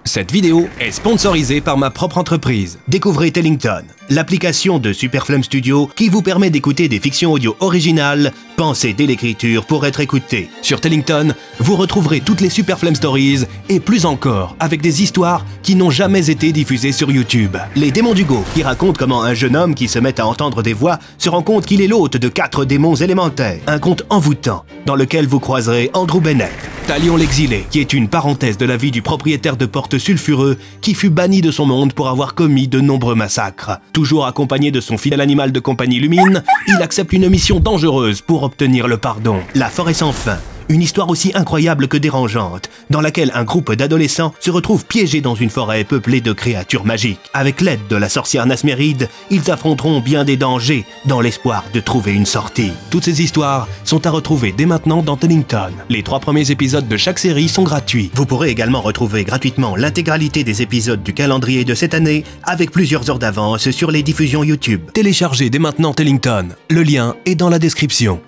Cette vidéo est sponsorisée par ma propre entreprise. Découvrez Tellington, l'application de Superflame Studio qui vous permet d'écouter des fictions audio originales, pensées dès l'écriture pour être écoutées. Sur Tellington, vous retrouverez toutes les Superflame Stories et plus encore, avec des histoires qui n'ont jamais été diffusées sur YouTube. Les démons d'Hugo, qui racontent comment un jeune homme qui se met à entendre des voix se rend compte qu'il est l'hôte de 4 démons élémentaires. Un conte envoûtant, dans lequel vous croiserez Andrew Bennett. Talion l'exilé, qui est une parenthèse de la vie du propriétaire de porte sulfureux qui fut banni de son monde pour avoir commis de nombreux massacres. Toujours accompagné de son fidèle animal de compagnie Lumine, il accepte une mission dangereuse pour obtenir le pardon. La forêt sans fin. Une histoire aussi incroyable que dérangeante, dans laquelle un groupe d'adolescents se retrouve piégé dans une forêt peuplée de créatures magiques. Avec l'aide de la sorcière Nasméride, ils affronteront bien des dangers, dans l'espoir de trouver une sortie. Toutes ces histoires sont à retrouver dès maintenant dans Tellington. Les 3 premiers épisodes de chaque série sont gratuits. Vous pourrez également retrouver gratuitement l'intégralité des épisodes du calendrier de cette année, avec plusieurs heures d'avance sur les diffusions YouTube. Téléchargez dès maintenant Tellington. Le lien est dans la description.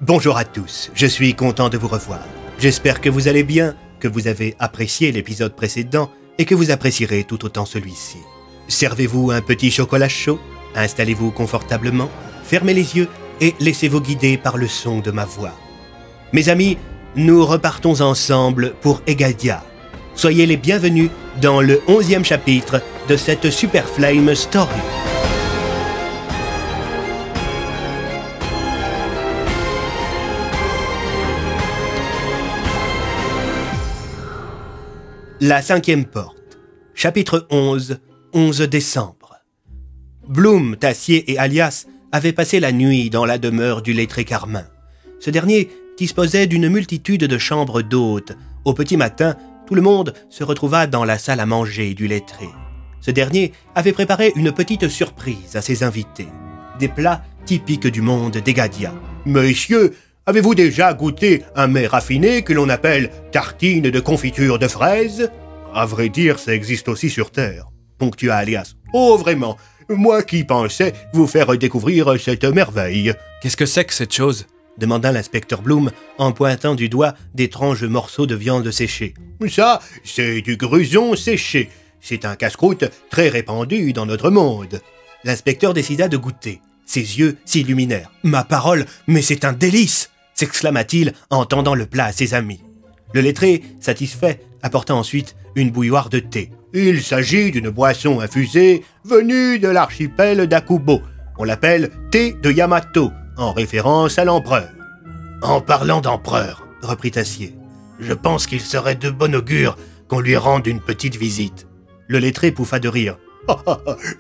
Bonjour à tous, je suis content de vous revoir. J'espère que vous allez bien, que vous avez apprécié l'épisode précédent et que vous apprécierez tout autant celui-ci. Servez-vous un petit chocolat chaud, installez-vous confortablement, fermez les yeux et laissez-vous guider par le son de ma voix. Mes amis, nous repartons ensemble pour Egadia. Soyez les bienvenus dans le 11e chapitre de cette Superflame Story. La 5e porte, chapitre 11, 11 décembre. Bloom, Tassier et Alias avaient passé la nuit dans la demeure du lettré Carmin. Ce dernier disposait d'une multitude de chambres d'hôtes. Au petit matin, tout le monde se retrouva dans la salle à manger du lettré. Ce dernier avait préparé une petite surprise à ses invités. Des plats typiques du monde d'Egadia. « Messieurs, avez-vous déjà goûté un mets raffiné que l'on appelle tartine de confiture de fraises ? À vrai dire, ça existe aussi sur Terre, ponctua Alias. Oh, vraiment, moi qui pensais vous faire découvrir cette merveille. Qu'est-ce que c'est que cette chose ? Demanda l'inspecteur Bloom en pointant du doigt d'étranges morceaux de viande séchée. Ça, c'est du gruson séché. C'est un casse-croûte très répandu dans notre monde. L'inspecteur décida de goûter. Ses yeux s'illuminèrent. Ma parole, mais c'est un délice ! S'exclama-t-il en tendant le plat à ses amis. Le lettré, satisfait, apporta ensuite une bouilloire de thé. Il s'agit d'une boisson infusée venue de l'archipel d'Akubo. On l'appelle thé de Yamato, en référence à l'empereur. En parlant d'empereur, reprit Tassier, je pense qu'il serait de bon augure qu'on lui rende une petite visite. Le lettré pouffa de rire.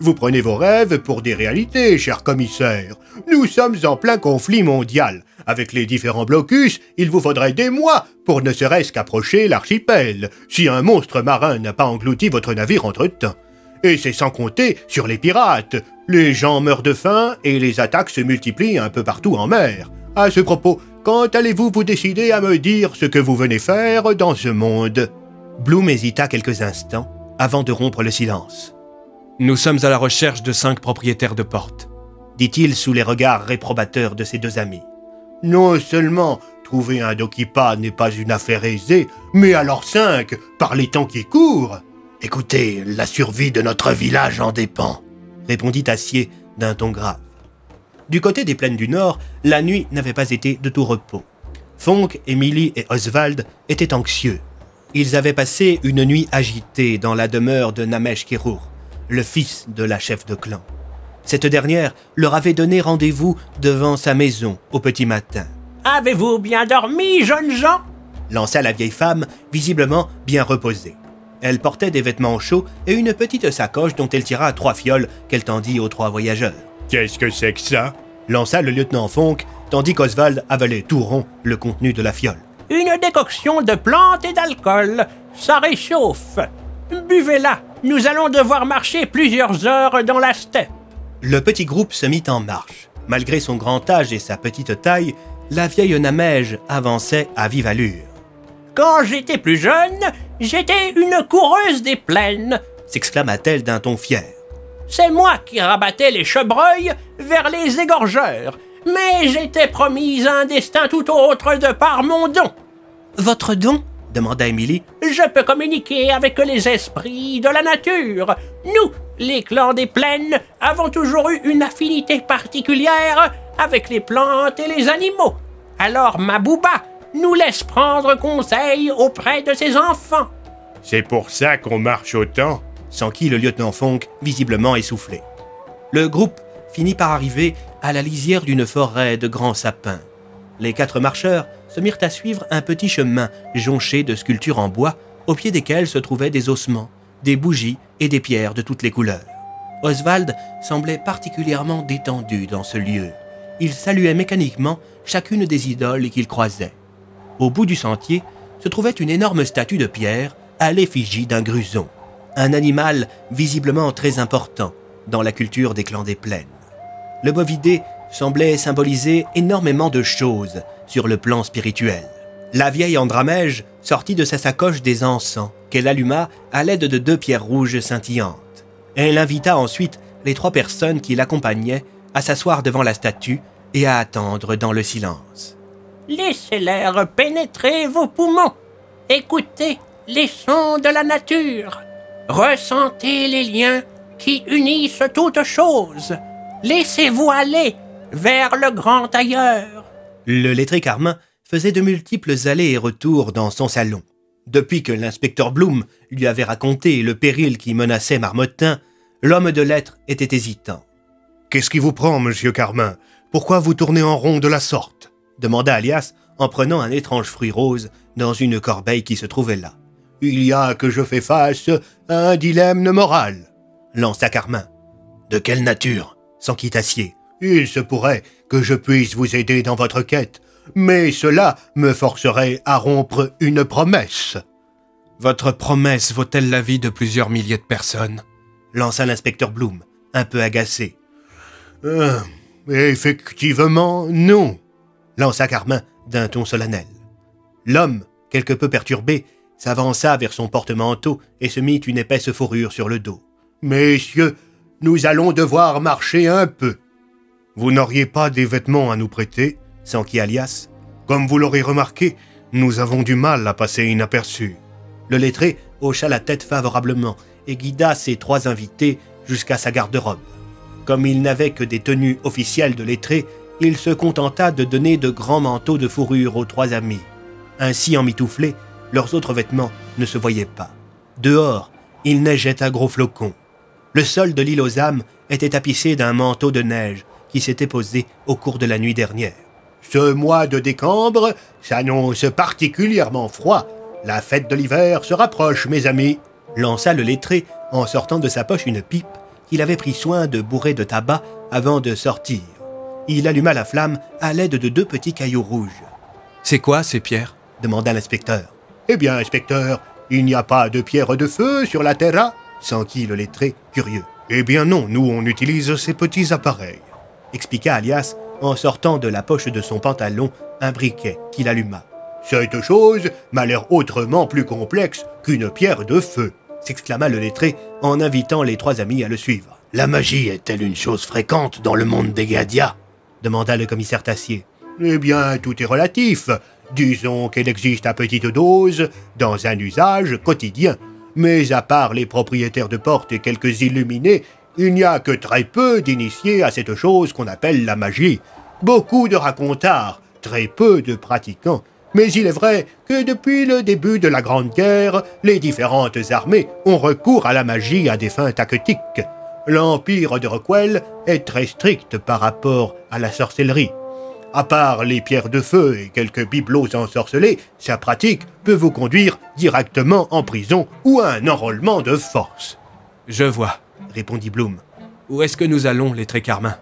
Vous prenez vos rêves pour des réalités, cher commissaire. Nous sommes en plein conflit mondial. Avec les différents blocus, il vous faudrait des mois pour ne serait-ce qu'approcher l'archipel, si un monstre marin n'a pas englouti votre navire entre-temps. Et c'est sans compter sur les pirates. Les gens meurent de faim et les attaques se multiplient un peu partout en mer. À ce propos, quand allez-vous vous décider à me dire ce que vous venez faire dans ce monde ? Bloom hésita quelques instants avant de rompre le silence. Nous sommes à la recherche de 5 propriétaires de portes, dit-il sous les regards réprobateurs de ses 2 amis. Non seulement trouver un Dokipa n'est pas une affaire aisée, mais alors 5, par les temps qui courent. Écoutez, la survie de notre village en dépend, répondit Tassier d'un ton grave. Du côté des plaines du Nord, la nuit n'avait pas été de tout repos. Fonk, Emily et Oswald étaient anxieux. Ils avaient passé une nuit agitée dans la demeure de Namesh Kirur, le fils de la chef de clan. Cette dernière leur avait donné rendez-vous devant sa maison au petit matin. « Avez-vous bien dormi, jeunes gens ?» lança la vieille femme, visiblement bien reposée. Elle portait des vêtements chauds et une petite sacoche dont elle tira 3 fioles qu'elle tendit aux 3 voyageurs. « Qu'est-ce que c'est que ça ?» lança le lieutenant Fonk, tandis qu'Oswald avalait tout rond le contenu de la fiole. « Une décoction de plantes et d'alcool. Ça réchauffe. Buvez-la. Nous allons devoir marcher plusieurs heures dans la steppe. » Le petit groupe se mit en marche. Malgré son grand âge et sa petite taille, la vieille Namège avançait à vive allure. « Quand j'étais plus jeune, j'étais une coureuse des plaines !» s'exclama-t-elle d'un ton fier. « C'est moi qui rabattais les chevreuils vers les égorgeurs. mais j'étais promise un destin tout autre de par mon don. » »« Votre don ?» demanda Émilie. « Je peux communiquer avec les esprits de la nature. Nous, les clans des plaines, avons toujours eu une affinité particulière avec les plantes et les animaux. Alors Mabouba nous laisse prendre conseil auprès de ses enfants. » »« C'est pour ça qu'on marche autant ?» s'enquit le lieutenant Fonck, visiblement essoufflé. Le groupe finit par arriver à la lisière d'une forêt de grands sapins. Les 4 marcheurs se mirent à suivre un petit chemin jonché de sculptures en bois, au pied desquelles se trouvaient des ossements, des bougies et des pierres de toutes les couleurs. Oswald semblait particulièrement détendu dans ce lieu. Il saluait mécaniquement chacune des idoles qu'il croisait. Au bout du sentier se trouvait une énorme statue de pierre à l'effigie d'un gruson, un animal visiblement très important dans la culture des clans des plaines. Le bovidé semblait symboliser énormément de choses sur le plan spirituel. La vieille Andramège sortit de sa sacoche des encens qu'elle alluma à l'aide de 2 pierres rouges scintillantes. Elle invita ensuite les 3 personnes qui l'accompagnaient à s'asseoir devant la statue et à attendre dans le silence. « Laissez-leur pénétrer vos poumons. Écoutez les sons de la nature. Ressentez les liens qui unissent toutes choses. Laissez-vous aller vers le grand ailleurs. » Le lettré Carmin faisait de multiples allers et retours dans son salon. Depuis que l'inspecteur Bloom lui avait raconté le péril qui menaçait Marmottin, l'homme de lettres était hésitant. « Qu'est-ce qui vous prend, monsieur Carmin? Pourquoi vous tournez en rond de la sorte ?» demanda Alias en prenant un étrange fruit rose dans une corbeille qui se trouvait là. « Il y a que je fais face à un dilemme moral, » lança Carmin. « De quelle nature ?» s'enquit Acier. « Il se pourrait que je puisse vous aider dans votre quête, mais cela me forcerait à rompre une promesse. »« Votre promesse vaut-elle la vie de plusieurs milliers de personnes ?» lança l'inspecteur Bloom, un peu agacé. « Effectivement, non. » lança Carmin d'un ton solennel. L'homme, quelque peu perturbé, s'avança vers son porte-manteau et se mit une épaisse fourrure sur le dos. « Messieurs, nous allons devoir marcher un peu. »« Vous n'auriez pas des vêtements à nous prêter ?» s'enquit Alias. « Comme vous l'aurez remarqué, nous avons du mal à passer inaperçus. » Le lettré hocha la tête favorablement et guida ses 3 invités jusqu'à sa garde-robe. Comme il n'avait que des tenues officielles de lettré, il se contenta de donner de grands manteaux de fourrure aux 3 amis. Ainsi emmitouflés, leurs autres vêtements ne se voyaient pas. Dehors, il neigeait à gros flocons. Le sol de l'île aux âmes était tapissé d'un manteau de neige qui s'était posé au cours de la nuit dernière. « Ce mois de décembre s'annonce particulièrement froid. La fête de l'hiver se rapproche, mes amis. » lança le lettré en sortant de sa poche une pipe qu'il avait pris soin de bourrer de tabac avant de sortir. Il alluma la flamme à l'aide de 2 petits cailloux rouges. « C'est quoi ces pierres ?» demanda l'inspecteur. « Eh bien, inspecteur, il n'y a pas de pierre de feu sur la terra ?» s'enquit le lettré, curieux. « Eh bien non, nous on utilise ces petits appareils. » expliqua Alias en sortant de la poche de son pantalon un briquet qu'il alluma. « Cette chose m'a l'air autrement plus complexe qu'une pierre de feu !» s'exclama le lettré en invitant les 3 amis à le suivre. « La magie est-elle une chose fréquente dans le monde des Gadias ?» demanda le commissaire Tassier. « Eh bien, tout est relatif. Disons qu'elle existe à petite dose, dans un usage quotidien. Mais à part les propriétaires de portes et quelques illuminés, il n'y a que très peu d'initiés à cette chose qu'on appelle la magie. Beaucoup de racontars, très peu de pratiquants. Mais il est vrai que depuis le début de la Grande Guerre, les différentes armées ont recours à la magie à des fins tactiques. L'empire de Rockwell est très strict par rapport à la sorcellerie. À part les pierres de feu et quelques bibelots ensorcelés, sa pratique peut vous conduire directement en prison ou à un enrôlement de force. »« Je vois, » répondit Bloom. « Où est-ce que nous allons, lettré Carmin ?»«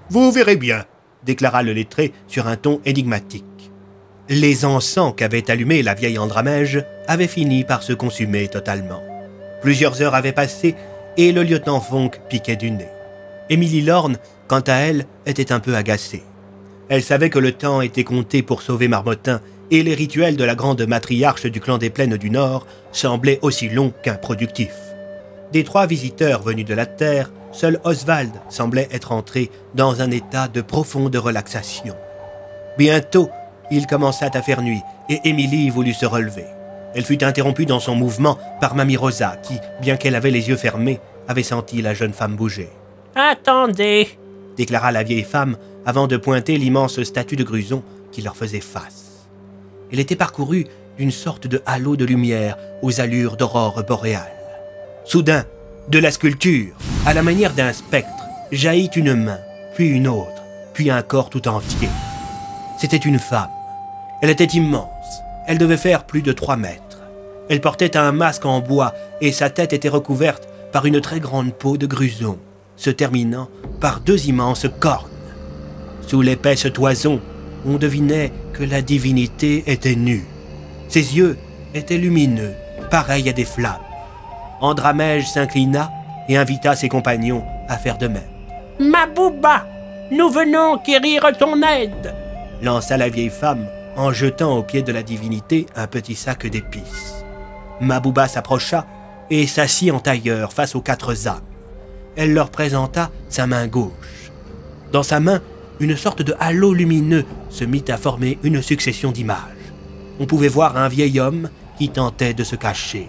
Vous verrez bien, » déclara le lettré sur un ton énigmatique. Les encens qu'avait allumés la vieille Andramège avaient fini par se consumer totalement. Plusieurs heures avaient passé et le lieutenant Fonck piquait du nez. Émilie Lorne, quant à elle, était un peu agacée. Elle savait que le temps était compté pour sauver Marmottin et les rituels de la grande matriarche du clan des Plaines du Nord semblaient aussi longs qu'improductifs. Des 3 visiteurs venus de la Terre, Seul Oswald semblait être entré dans un état de profonde relaxation. Bientôt, il commença à faire nuit et Émilie voulut se relever. Elle fut interrompue dans son mouvement par Mamie Rosa qui, bien qu'elle avait les yeux fermés, avait senti la jeune femme bouger. « Attendez !» déclara la vieille femme avant de pointer l'immense statue de Gruson qui leur faisait face. Elle était parcourue d'une sorte de halo de lumière aux allures d'aurore boréale. Soudain, de la sculpture, à la manière d'un spectre, jaillit une main, puis une autre, puis un corps tout entier. C'était une femme. Elle était immense. Elle devait faire plus de 3 mètres. Elle portait un masque en bois et sa tête était recouverte par une très grande peau de Gruson, se terminant par 2 immenses cornes. Sous l'épaisse toison, on devinait que la divinité était nue. Ses yeux étaient lumineux, pareils à des flammes. Andramège s'inclina et invita ses compagnons à faire de même. « Mabouba, nous venons quérir ton aide !» lança la vieille femme en jetant au pied de la divinité un petit sac d'épices. Mabouba s'approcha et s'assit en tailleur face aux 4 âmes. Elle leur présenta sa main gauche. Dans sa main, une sorte de halo lumineux se mit à former une succession d'images. On pouvait voir un vieil homme qui tentait de se cacher.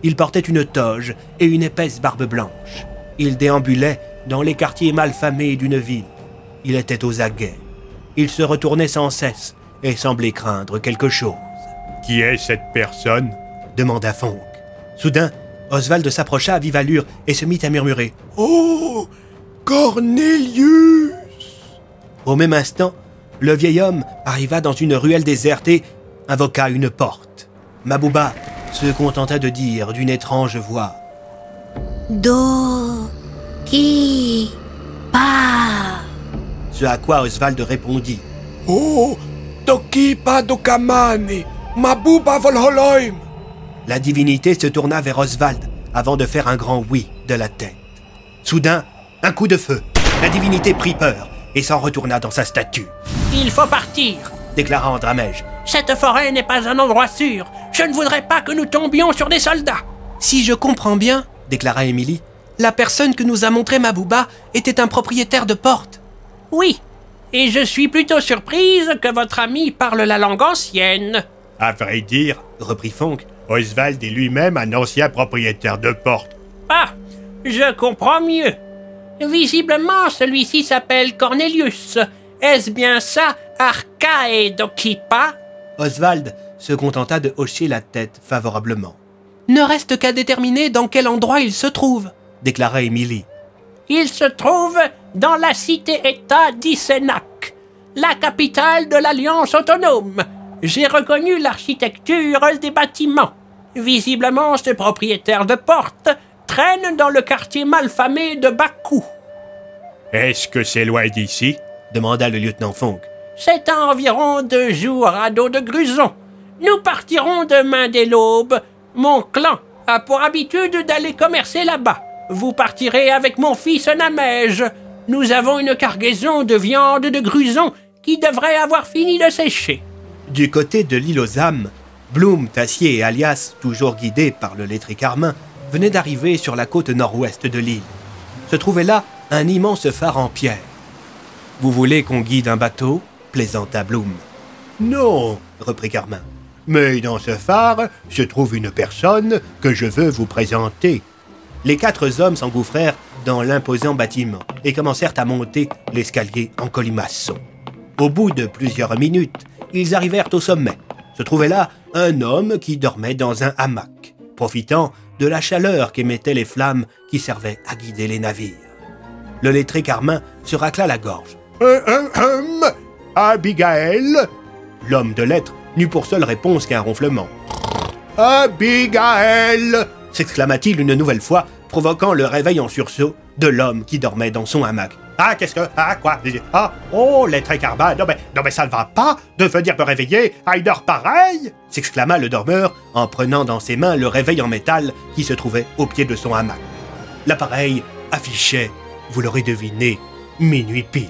Il portait une toge et une épaisse barbe blanche. Il déambulait dans les quartiers malfamés d'une ville. Il était aux aguets. Il se retournait sans cesse et semblait craindre quelque chose. « Qui est cette personne ?» demanda Fonck. Soudain, Oswald s'approcha à vive allure et se mit à murmurer « Oh, Cornelius !» Au même instant, le vieil homme arriva dans une ruelle déserte et invoqua une porte. Mabouba se contenta de dire d'une étrange voix « Do, ki, pa !» Ce à quoi Oswald répondit « Oh, Tokipa Dokamane, Mabouba Volholoim !» La divinité se tourna vers Oswald avant de faire un grand oui de la tête. Soudain, un coup de feu. La divinité prit peur et s'en retourna dans sa statue. « Il faut partir !» déclara Andramège. « Cette forêt n'est pas un endroit sûr. Je ne voudrais pas que nous tombions sur des soldats. » Si je comprends bien, déclara Émilie, la personne que nous a montré Mabouba était un propriétaire de porte. Oui, et je suis plutôt surprise que votre ami parle la langue ancienne. À vrai dire, reprit Fonck, Oswald est lui-même un ancien propriétaire de porte. Ah, je comprends mieux. Visiblement, celui-ci s'appelle Cornelius. Est-ce bien ça, Arcae Dokipa? Oswald se contenta de hocher la tête favorablement. Ne reste qu'à déterminer dans quel endroit il se trouve, déclara Émilie. Il se trouve dans la cité-État d'Isénac, la capitale de l'Alliance autonome. J'ai reconnu l'architecture des bâtiments. Visiblement, ce propriétaire de porte traîne dans le quartier malfamé de Bakou. Est-ce que c'est loin d'ici? demanda le lieutenant Fonck. C'est à environ 2 jours à dos de Gruson. Nous partirons demain dès l'aube. Mon clan a pour habitude d'aller commercer là-bas. Vous partirez avec mon fils Namège. Nous avons une cargaison de viande de Gruson qui devrait avoir fini de sécher. Du côté de l'île aux âmes, Bloom, Tassier et Alias, toujours guidés par le lettré Carmin, venaient d'arriver sur la côte nord-ouest de l'île. Se trouvait là un immense phare en pierre. « Vous voulez qu'on guide un bateau ?» plaisanta Bloom. « Non, reprit Carmin. Mais dans ce phare se trouve une personne que je veux vous présenter. » Les 4 hommes s'engouffrèrent dans l'imposant bâtiment et commencèrent à monter l'escalier en colimaçon. Au bout de plusieurs minutes, ils arrivèrent au sommet. Se trouvait là un homme qui dormait dans un hamac, profitant de la chaleur qu'émettaient les flammes qui servaient à guider les navires. Le lettré Carmin se racla la gorge. Abigail ?» L'homme de lettres n'eut pour seule réponse qu'un ronflement. « Abigail !» s'exclama-t-il une nouvelle fois, provoquant le réveil en sursaut de l'homme qui dormait dans son hamac. « Ah, qu'est-ce que... Ah, quoi? Ah, oh, lettré Carmin, non mais ça ne va pas de venir me réveiller à une heure pareille !» s'exclama le dormeur en prenant dans ses mains le réveil en métal qui se trouvait au pied de son hamac. L'appareil affichait, vous l'aurez deviné, minuit pile.